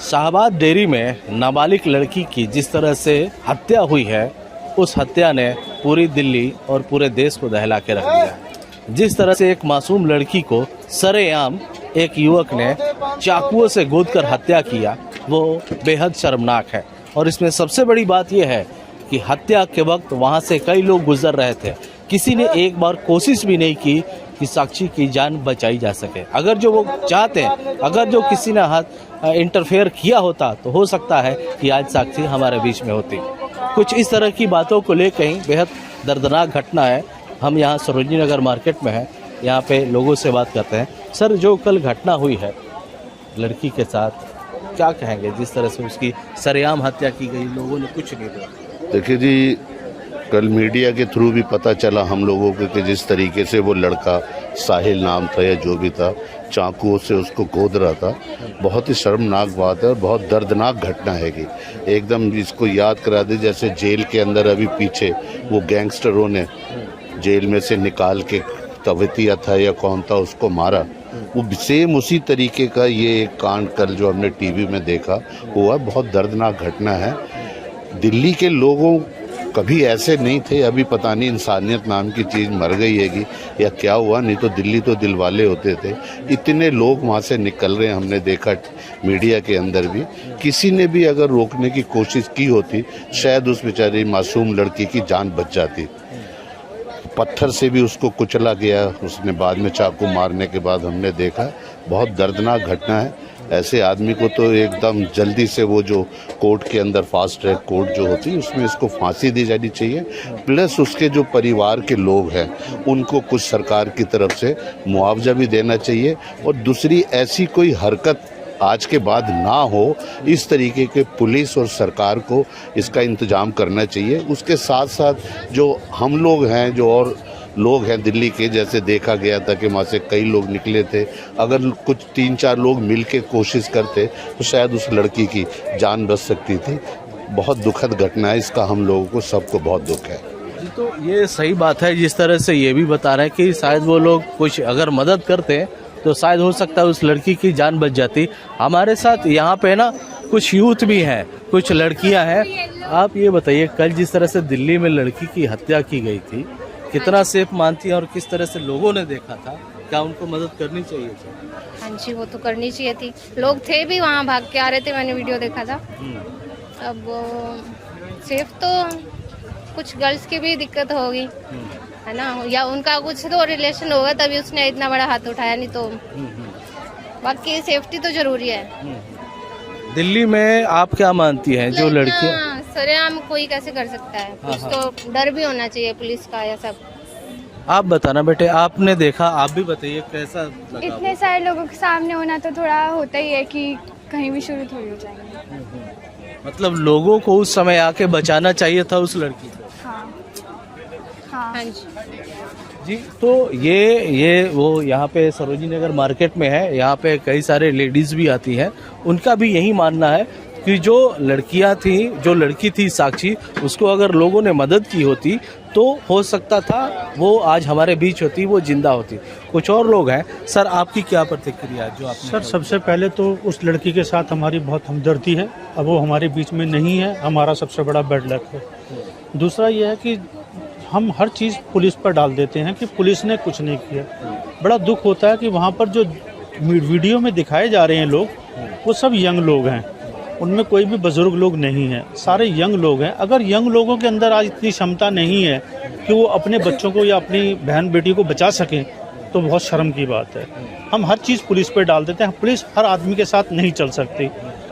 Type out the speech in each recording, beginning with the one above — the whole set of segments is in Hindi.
शाहबाद डेयरी में नाबालिग लड़की की जिस तरह से हत्या हुई है, उस हत्या ने पूरी दिल्ली और पूरे देश को दहला के रख दिया। जिस तरह से एक मासूम लड़की को सरेआम एक युवक ने चाकुओं से गोदकर हत्या किया, वो बेहद शर्मनाक है। और इसमें सबसे बड़ी बात यह है कि हत्या के वक्त वहाँ से कई लोग गुजर रहे थे। किसी ने एक बार कोशिश भी नहीं की कि साक्षी की जान बचाई जा सके। अगर जो वो चाहते हैं, अगर जो किसी ने हाथ इंटरफेयर किया होता तो हो सकता है कि आज साक्षी हमारे बीच में होती। कुछ इस तरह की बातों को लेकर ही बेहद दर्दनाक घटना है। हम यहाँ सरोजनी नगर मार्केट में हैं, यहाँ पे लोगों से बात करते हैं। सर, जो कल घटना हुई है लड़की के साथ, क्या कहेंगे? जिस तरह से उसकी सरेआम हत्या की गई, लोगों ने कुछ नहीं बोला। देखिए जी, कल मीडिया के थ्रू भी पता चला हम लोगों को कि जिस तरीके से वो लड़का, साहिल नाम था या जो भी था, चाकुओं से उसको गोद रहा था। बहुत ही शर्मनाक बात है और बहुत दर्दनाक घटना है कि एकदम इसको याद करा दी जैसे जेल के अंदर अभी पीछे वो गैंगस्टरों ने जेल में से निकाल के तवतिया था या कौन था उसको मारा, वो सेम उसी तरीके का ये एक कांड कल जो हमने टीवी में देखा हुआ। बहुत दर्दनाक घटना है। दिल्ली के लोगों कभी ऐसे नहीं थे, अभी पता नहीं इंसानियत नाम की चीज़ मर गई हैगी या क्या हुआ, नहीं तो दिल्ली तो दिल वाले होते थे। इतने लोग वहाँ से निकल रहे हैं, हमने देखा मीडिया के अंदर भी। किसी ने भी अगर रोकने की कोशिश की होती, शायद उस बेचारी मासूम लड़की की जान बच जाती। पत्थर से भी उसको कुचला गया, उसने बाद में चाकू मारने के बाद हमने देखा। बहुत दर्दनाक घटना है। ऐसे आदमी को तो एकदम जल्दी से वो जो कोर्ट के अंदर फास्ट ट्रैक कोर्ट जो होती है उसमें इसको फांसी दी जानी चाहिए। प्लस उसके जो परिवार के लोग हैं उनको कुछ सरकार की तरफ से मुआवजा भी देना चाहिए। और दूसरी ऐसी कोई हरकत आज के बाद ना हो, इस तरीके के पुलिस और सरकार को इसका इंतजाम करना चाहिए। उसके साथ साथ जो हम लोग हैं, जो और लोग हैं दिल्ली के, जैसे देखा गया था कि वहाँ से कई लोग निकले थे, अगर कुछ 3-4 लोग मिल के कोशिश करते तो शायद उस लड़की की जान बच सकती थी। बहुत दुखद घटना है, इसका हम लोगों को सबको बहुत दुख है। तो ये सही बात है। जिस तरह से ये भी बता रहे हैं कि शायद वो लोग कुछ अगर मदद करते तो शायद हो सकता है उस लड़की की जान बच जाती। हमारे साथ यहाँ पे ना कुछ यूथ भी हैं, कुछ लड़कियाँ हैं। आप ये बताइए, कल जिस तरह से दिल्ली में लड़की की हत्या की गई थी, कितना सेफ मानती है और किस तरह से लोगों ने देखा था? क्या उनको मदद करनी चाहिए थी? हाँ जी, वो तो करनी चाहिए थी। लोग थे भी वहाँ, भाग के आ रहे थे, मैंने वीडियो देखा था। अब सेफ तो कुछ गर्ल्स की भी दिक्कत होगी, है ना, या उनका कुछ तो रिलेशन होगा तभी उसने इतना बड़ा हाथ उठाया, नहीं तो बाकी सेफ्टी तो जरूरी है। दिल्ली में आप क्या मानती हैं, जो लड़कियां सरेआम कोई कैसे कर सकता है? कुछ तो डर भी होना चाहिए पुलिस का, या सब। आप बताना बेटे, आपने देखा, आप भी बताइए कैसा लगा? इतने सारे लोगों के सामने होना तो थोड़ा होता ही है कि कहीं भी शुरू थोड़ी हो जाएंगे। मतलब लोगों को उस समय आके बचाना चाहिए था उस लड़की को। हाँ जी जी। तो ये वो यहाँ पे सरोजनी नगर मार्केट में है, यहाँ पे कई सारे लेडीज भी आती हैं। उनका भी यही मानना है कि जो लड़कियाँ थी, जो लड़की थी साक्षी, उसको अगर लोगों ने मदद की होती तो हो सकता था वो आज हमारे बीच होती, वो जिंदा होती। कुछ और लोग हैं। सर, आपकी क्या प्रतिक्रिया जो आपने? सर, सबसे पहले तो उस लड़की के साथ हमारी बहुत हमदर्दी है। अब वो हमारे बीच में नहीं है, हमारा सबसे बड़ा बैड लक है। दूसरा ये है कि हम हर चीज़ पुलिस पर डाल देते हैं कि पुलिस ने कुछ नहीं किया। बड़ा दुख होता है कि वहाँ पर जो वीडियो में दिखाए जा रहे हैं लोग, वो सब यंग लोग हैं, उनमें कोई भी बुजुर्ग लोग नहीं है, सारे यंग लोग हैं। अगर यंग लोगों के अंदर आज इतनी क्षमता नहीं है कि वो अपने बच्चों को या अपनी बहन बेटी को बचा सकें तो बहुत शर्म की बात है। हम हर चीज़ पुलिस पर डाल देते हैं। पुलिस हर आदमी के साथ नहीं चल सकती,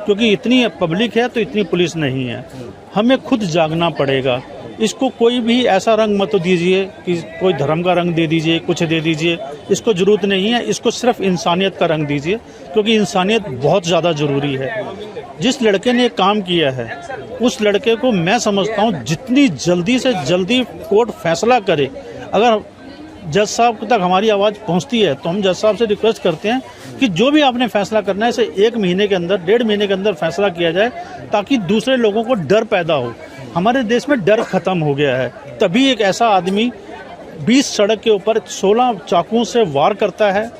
क्योंकि इतनी पब्लिक है तो इतनी पुलिस नहीं है। हमें खुद जागना पड़ेगा। इसको कोई भी ऐसा रंग मत दीजिए कि कोई धर्म का रंग दे दीजिए, कुछ दे दीजिए, इसको ज़रूरत नहीं है। इसको सिर्फ इंसानियत का रंग दीजिए, क्योंकि इंसानियत बहुत ज़्यादा ज़रूरी है। जिस लड़के ने काम किया है, उस लड़के को मैं समझता हूँ जितनी जल्दी से जल्दी कोर्ट फैसला करे। अगर जज साहब तक हमारी आवाज़ पहुँचती है तो हम जज साहब से रिक्वेस्ट करते हैं कि जो भी आपने फैसला करना है, इसे 1 महीने के अंदर, 1.5 महीने के अंदर फैसला किया जाए, ताकि दूसरे लोगों को डर पैदा हो। हमारे देश में डर खत्म हो गया है। तभी एक ऐसा आदमी 20 सड़क के ऊपर 16 चाकुओं से वार करता है,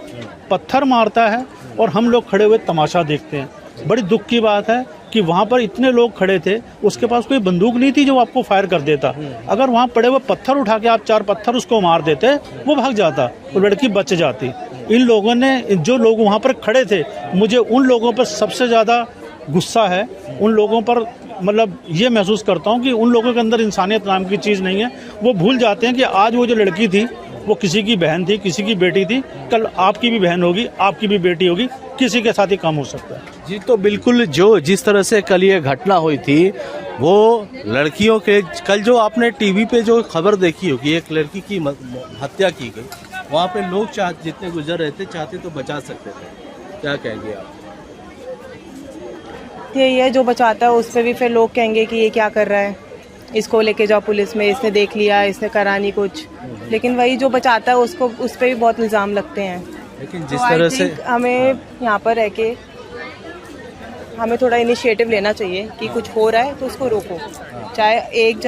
पत्थर मारता है और हम लोग खड़े हुए तमाशा देखते हैं। बड़ी दुख की बात है कि वहाँ पर इतने लोग खड़े थे, उसके पास कोई बंदूक नहीं थी जो आपको फायर कर देता। अगर वहाँ पड़े हुए पत्थर उठा के आप 4 पत्थर उसको मार देते, वो भाग जाता और लड़की बच जाती। इन लोगों ने, जो लोग वहाँ पर खड़े थे, मुझे उन लोगों पर सबसे ज़्यादा गुस्सा है। उन लोगों पर मतलब ये महसूस करता हूँ कि उन लोगों के अंदर इंसानियत नाम की चीज़ नहीं है। वो भूल जाते हैं कि आज वो जो लड़की थी वो किसी की बहन थी, किसी की बेटी थी, कल आपकी भी बहन होगी, आपकी भी बेटी होगी, किसी के साथ ही काम हो सकता है। जी, तो बिल्कुल जिस तरह से कल ये घटना हुई थी, वो लड़कियों के, कल जो आपने टीवी पे जो खबर देखी होगी, एक लड़की की हत्या की गई, वहाँ पे लोग जितने गुजर रहे थे चाहते तो बचा सकते थे, क्या कहेंगे आप? ये जो बचाता है उस पर भी फिर लोग कहेंगे कि ये क्या कर रहा है, इसको लेके जाओ पुलिस में, इसने देख लिया, इसने करा नहीं कुछ। लेकिन वही जो बचाता है उसको, उस पर भी बहुत इल्ज़ाम लगते हैं। लेकिन जिस तरह से हमें यहाँ पर रह के हमें थोड़ा इनिशिएटिव लेना चाहिए कि कुछ हो रहा है तो उसको रोको। चाहे एक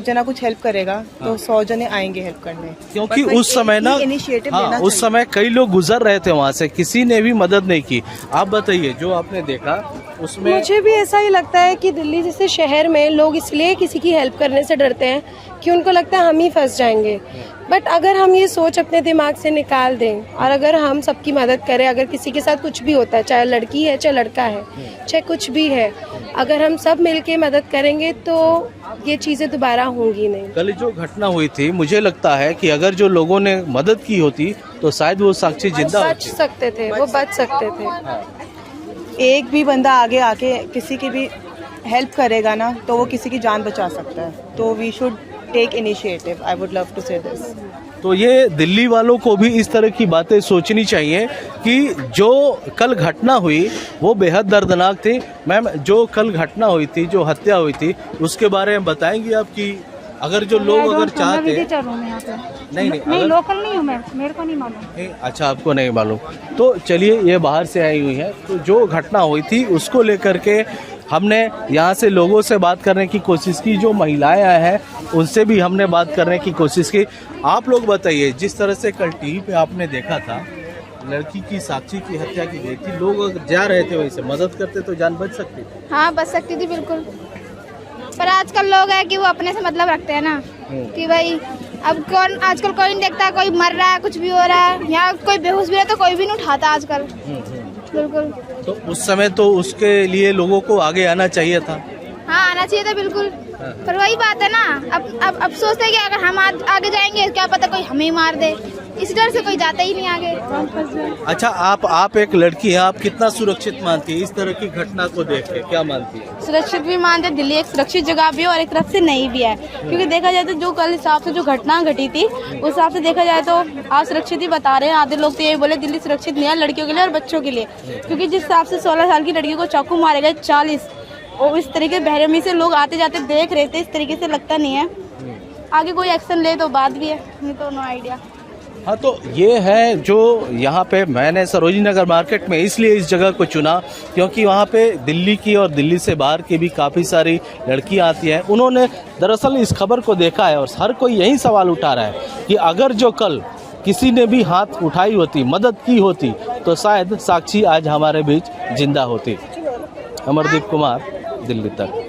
जना कुछ हेल्प करेगा तो 100 जने आएंगे हेल्प करने। क्योंकि उस समय ना, हाँ, उस समय कई लोग गुजर रहे थे वहाँ से, किसी ने भी मदद नहीं की। आप बताइए, जो आपने देखा उसमें। मुझे भी ऐसा ही लगता है कि दिल्ली जैसे शहर में लोग इसलिए किसी की हेल्प करने से डरते हैं कि उनको लगता है हम ही फंस जाएंगे। बट अगर हम ये सोच अपने दिमाग से निकाल दें और अगर हम सबकी मदद करें, अगर किसी के साथ कुछ भी होता है, चाहे लड़की है चाहे लड़का है, चाहे कुछ भी है, अगर हम सब मिलके मदद करेंगे तो ये चीज़ें दोबारा होंगी नहीं। कल जो घटना हुई थी, मुझे लगता है कि अगर जो लोगों ने मदद की होती तो शायद वो साक्षी जिंदा बच सकते थे, वो बच सकते थे। एक भी बंदा आगे आके किसी की भी हेल्प करेगा ना तो वो किसी की जान बचा सकता है। तो we should take initiative, I would love to say this. तो ये दिल्ली वालों को भी इस तरह की बातें सोचनी चाहिए कि जो कल घटना हुई वो बेहद दर्दनाक थी। मैम, जो कल घटना हुई थी, जो हत्या हुई थी, उसके बारे में बताएंगी आप कि अगर जो लोग अगर चाहते नहीं लोकल नहीं हूँ मैं, मेरे को नहीं मालूम। अच्छा, आपको नहीं मालूम। तो चलिए, ये बाहर से आई हुई है, तो जो घटना हुई थी उसको लेकर के हमने यहाँ से लोगों से बात करने की कोशिश की, जो महिलाएं आए हैं उनसे भी हमने बात करने की कोशिश की। आप लोग बताइए, जिस तरह से कल टीवी पे आपने देखा था, लड़की की, साक्षी की हत्या की गई थी, लोग अगर जा रहे थे वैसे मदद करते तो जान बच सकती थी। हाँ, बच सकती थी बिल्कुल। पर आजकल लोग है कि वो अपने से मतलब रखते हैं ना, कि भाई अब कौन, आजकल कोई नहीं देखता, कोई मर रहा है, कुछ भी हो रहा है, यहाँ कोई बेहोश भी है तो कोई भी नहीं उठाता आजकल। बिल्कुल। तो उस समय तो उसके लिए लोगों को आगे आना चाहिए था। हाँ, आना चाहिए था बिल्कुल। पर वही बात है ना, अब सोचते हैं कि अगर हम आगे जाएंगे क्या पता कोई हमें ही मार दे, इस डर से कोई जाता ही नहीं आगे। अच्छा, आप एक लड़की हैं, आप कितना सुरक्षित मानती है इस तरह की घटना को देख के, क्या मानती है? सुरक्षित भी मानते, दिल्ली एक सुरक्षित जगह भी है और एक तरफ से नहीं भी है। क्योंकि देखा जाए तो जो कल हिसाब से जो घटना घटी थी उस हिसाब से देखा जाए तो आप सुरक्षित ही बता रहे हैं। आधे लोग तो यही बोले दिल्ली सुरक्षित नहीं है लड़कियों के लिए और बच्चों के लिए, क्योंकि जिस हिसाब से 16 साल की लड़की को चाकू मारे गए 40, और इस तरीके बेरहमी से लोग आते जाते देख रहे थे, इस तरीके से लगता नहीं है। आगे कोई एक्शन ले तो बात भी है, नहीं तो नो आइडिया। हाँ, तो ये है जो यहाँ पे मैंने सरोजिनी नगर मार्केट में इसलिए इस जगह को चुना क्योंकि वहाँ पे दिल्ली की और दिल्ली से बाहर की भी काफ़ी सारी लड़कियाँ आती हैं। उन्होंने दरअसल इस खबर को देखा है और हर कोई यही सवाल उठा रहा है कि अगर जो कल किसी ने भी हाथ उठाई होती, मदद की होती, तो शायद साक्षी आज हमारे बीच जिंदा होती। अमरदीप कुमार, दिल्ली तक।